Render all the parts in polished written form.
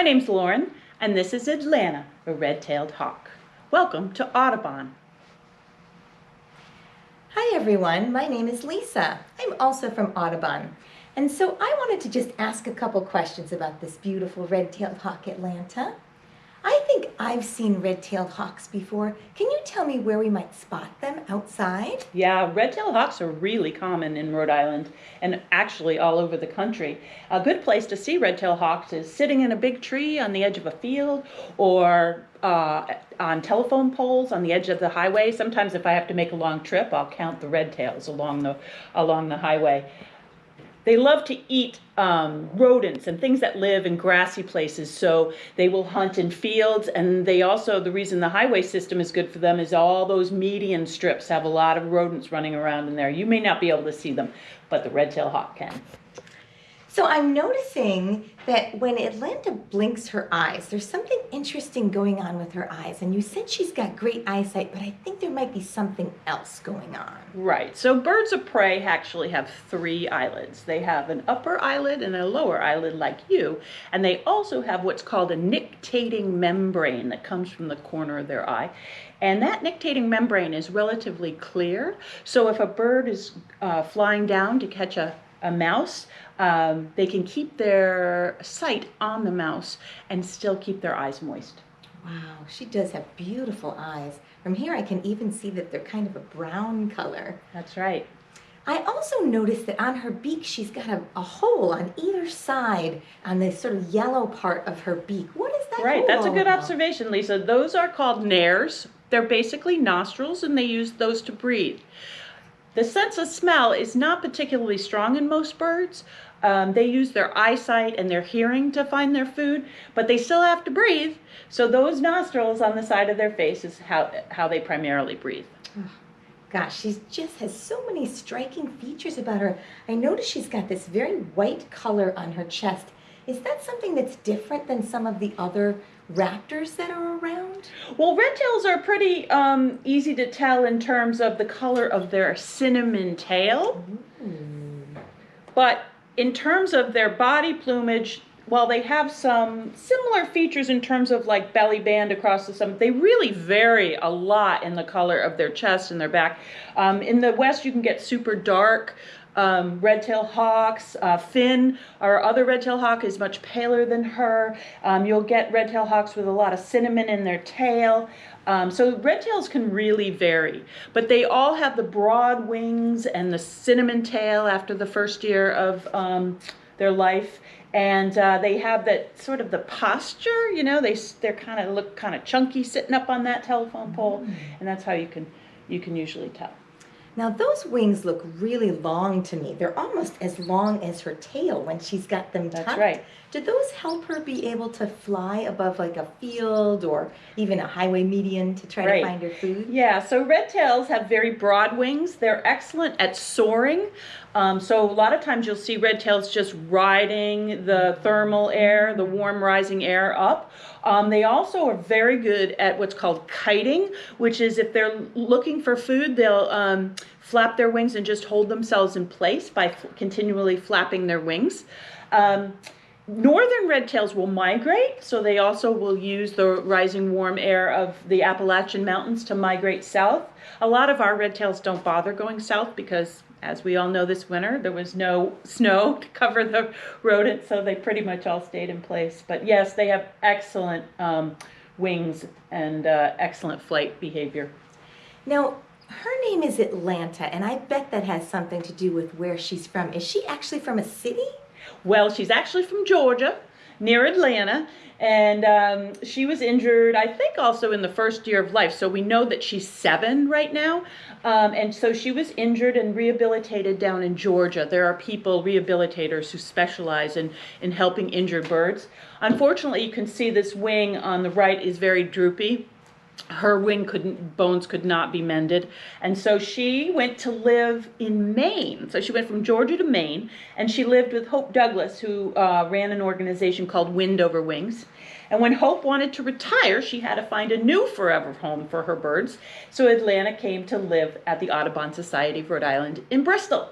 My name's Lauren, and this is Atlanta, a red-tailed hawk. Welcome to Audubon. Hi everyone, my name is Lisa. I'm also from Audubon. And so I wanted to just ask a couple questions about this beautiful red-tailed hawk, Atlanta. I think I've seen red-tailed hawks before. Can you tell me where we might spot them outside? Yeah, red-tailed hawks are really common in Rhode Island and actually all over the country. A good place to see red-tailed hawks is sitting in a big tree on the edge of a field or on telephone poles on the edge of the highway. Sometimes if I have to make a long trip, I'll count the red tails along the highway. They love to eat rodents and things that live in grassy places, so they will hunt in fields, and they also, the reason the highway system is good for them is all those median strips have a lot of rodents running around in there. You may not be able to see them, but the red-tailed hawk can. So I'm noticing that when Atlanta blinks her eyes, there's something interesting going on with her eyes. And you said she's got great eyesight, but I think there might be something else going on. Right. So birds of prey actually have three eyelids. They have an upper eyelid and a lower eyelid like you, and they also have what's called a nictating membrane that comes from the corner of their eye. And that nictating membrane is relatively clear. So if a bird is flying down to catch a mouse, they can keep their sight on the mouse and still keep their eyes moist. Wow, she does have beautiful eyes. From here I can even see that they're kind of a brown color. That's right. I also noticed that on her beak she's got a hole on either side on the sort of yellow part of her beak. What is that? Right, that's a good about? observation, Lisa. Those are called nares. They're basically nostrils, and they use those to breathe. The sense of smell is not particularly strong in most birds. They use their eyesight and their hearing to find their food, but they still have to breathe. So those nostrils on the side of their face is how they primarily breathe. Oh, gosh, she just has so many striking features about her. I notice she's got this very white color on her chest. Is that something that's different than some of the other raptors that are around? Well, red tails are pretty easy to tell in terms of the color of their cinnamon tail. But in terms of their body plumage, while they have some similar features in terms of like belly band across the stomach, they really vary a lot in the color of their chest and their back. In the West, you can get super dark red-tailed hawks. Finn, our other red-tailed hawk, is much paler than her. You'll get red-tailed hawks with a lot of cinnamon in their tail. So red-tails can really vary, but they all have the broad wings and the cinnamon tail after the first year of their life. And they have that sort of the posture, you know, they're kind of look kind of chunky sitting up on that telephone pole, and that's how you can usually tell. Now those wings look really long to me. They're almost as long as her tail when she's got them tucked. That's right. Do those help her be able to fly above like a field or even a highway median to try to find her food? Yeah, so red tails have very broad wings. They're excellent at soaring. So a lot of times you'll see red tails just riding the thermal air, the warm rising air up. They also are very good at what's called kiting, which is if they're looking for food, they'll flap their wings and just hold themselves in place by continually flapping their wings. Northern red tails will migrate, so they also will use the rising warm air of the Appalachian Mountains to migrate south. A lot of our red tails don't bother going south because, as we all know, this winter there was no snow to cover the rodents, so they pretty much all stayed in place. But yes, they have excellent wings and excellent flight behavior. Now, her name is Atlanta, and I bet that has something to do with where she's from. Is she actually from a city? Well, she's actually from Georgia, near Atlanta, and she was injured, I think, also in the first year of life. So we know that she's 7 right now, and so she was injured and rehabilitated down in Georgia. There are people, rehabilitators, who specialize in helping injured birds. Unfortunately, you can see this wing on the right is very droopy. Her bones could not be mended, and so she went to live in Maine. So she went from Georgia to Maine, and she lived with Hope Douglas, who ran an organization called Wind Over Wings. And when Hope wanted to retire, she had to find a new forever home for her birds. So Atlanta came to live at the Audubon Society of Rhode Island in Bristol,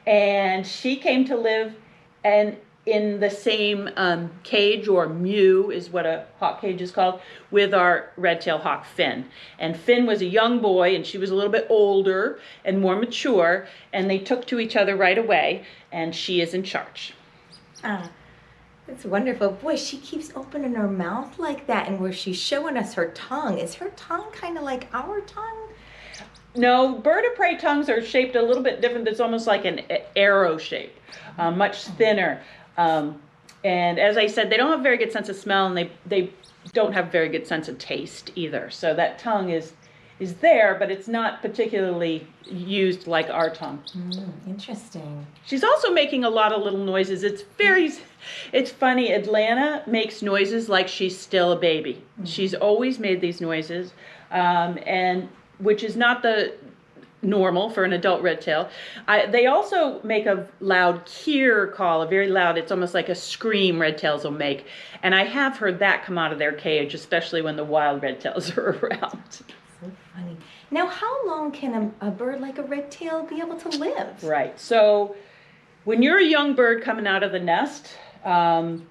and she came to live and in the same cage, or mew is what a hawk cage is called, with our red-tailed hawk Finn. And Finn was a young boy, and she was a little bit older and more mature, and they took to each other right away, and she is in charge. Ah, that's wonderful. Boy, she keeps opening her mouth like that, and where she's showing us her tongue. Is her tongue kind of like our tongue? No, bird of prey tongues are shaped a little bit different. It's almost like an arrow shape, much thinner. And as I said, they don't have a very good sense of smell, and they don't have a very good sense of taste either. So that tongue is there, but it's not particularly used like our tongue. Interesting. She's also making a lot of little noises. It's funny. Atlanta makes noises like she's still a baby. She's always made these noises, and which is not the normal for an adult red tail. They also make a loud keer call, a very loud, it's almost like a scream red tails will make. And I have heard that come out of their cage, especially when the wild red tails are around. So funny. Now, how long can a bird like a red tail be able to live? Right. So when you're a young bird coming out of the nest, if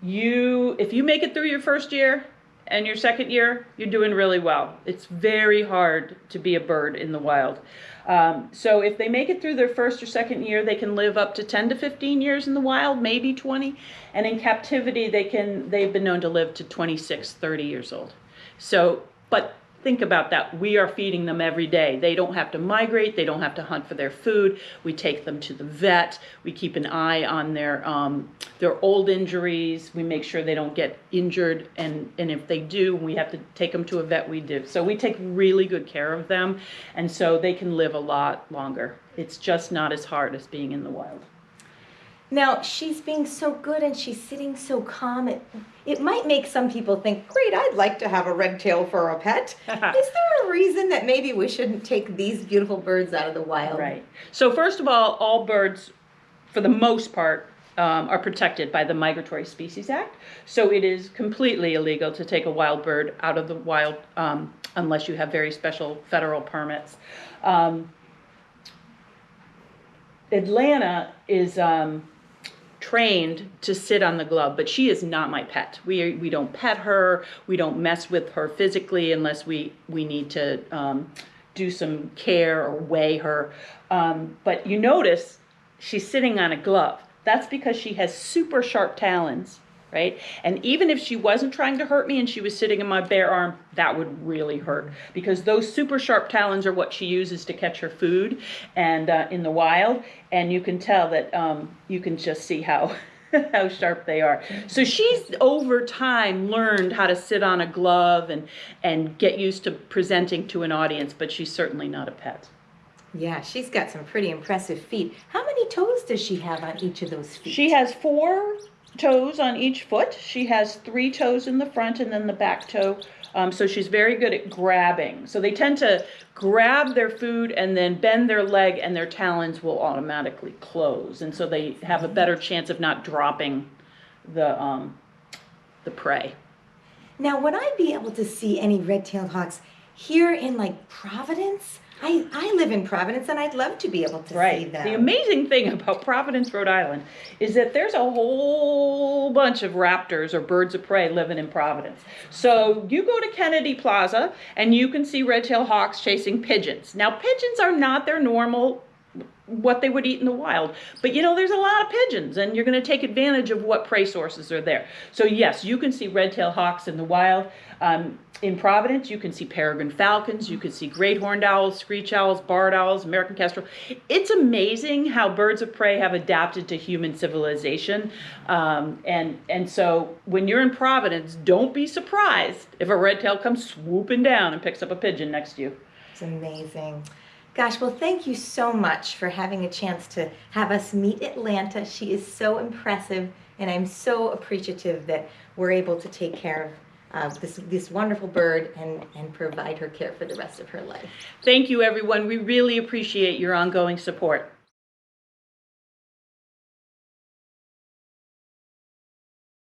you make it through your first year and your second year, you're doing really well. It's very hard to be a bird in the wild. So if they make it through their first or second year, they can live up to 10 to 15 years in the wild, maybe 20. And in captivity, they've been known to live to 26, 30 years old. So, but think about that. We are feeding them every day. They don't have to migrate. They don't have to hunt for their food. We take them to the vet. We keep an eye on their old injuries. We make sure they don't get injured. And if they do, we have to take them to a vet. We do. So we take really good care of them. And so they can live a lot longer. It's just not as hard as being in the wild. Now, she's being so good and she's sitting so calm. It might make some people think, great, I'd like to have a red tail for a pet. Is there a reason that maybe we shouldn't take these beautiful birds out of the wild? Right. So first of all birds, for the most part, are protected by the Migratory Species Act. So it is completely illegal to take a wild bird out of the wild unless you have very special federal permits. Atlanta is trained to sit on the glove, but she is not my pet. We don't pet her. We don't mess with her physically unless we need to do some care or weigh her. But you notice she's sitting on a glove. That's because she has super sharp talons, right? And even if she wasn't trying to hurt me and she was sitting in my bare arm, that would really hurt, because those super sharp talons are what she uses to catch her food and in the wild. And you can tell that you can just see how how sharp they are. So she's over time learned how to sit on a glove and get used to presenting to an audience, but she's certainly not a pet. Yeah, she's got some pretty impressive feet. How many toes does she have on each of those feet? She has 4 toes on each foot. She has 3 toes in the front and then the back toe. So she's very good at grabbing. So they tend to grab their food and then bend their leg, and their talons will automatically close. And so they have a better chance of not dropping the prey. Now, would I be able to see any red-tailed hawks here in like Providence? I live in Providence, and I'd love to be able to see them. The amazing thing about Providence, Rhode Island, is that there's a whole bunch of raptors or birds of prey living in Providence. So you go to Kennedy Plaza, and you can see red-tailed hawks chasing pigeons. Now, pigeons are not their normal, what they would eat in the wild. But you know, there's a lot of pigeons, and you're going to take advantage of what prey sources are there. So yes, you can see red-tailed hawks in the wild. In Providence, you can see peregrine falcons, you can see great horned owls, screech owls, barred owls, American kestrel. It's amazing how birds of prey have adapted to human civilization. And so when you're in Providence, don't be surprised if a red tail comes swooping down and picks up a pigeon next to you. It's amazing. Gosh, well, thank you so much for having a chance to have us meet Atlanta. She is so impressive, and I'm so appreciative that we're able to take care of this wonderful bird and provide her care for the rest of her life. Thank you, everyone. We really appreciate your ongoing support.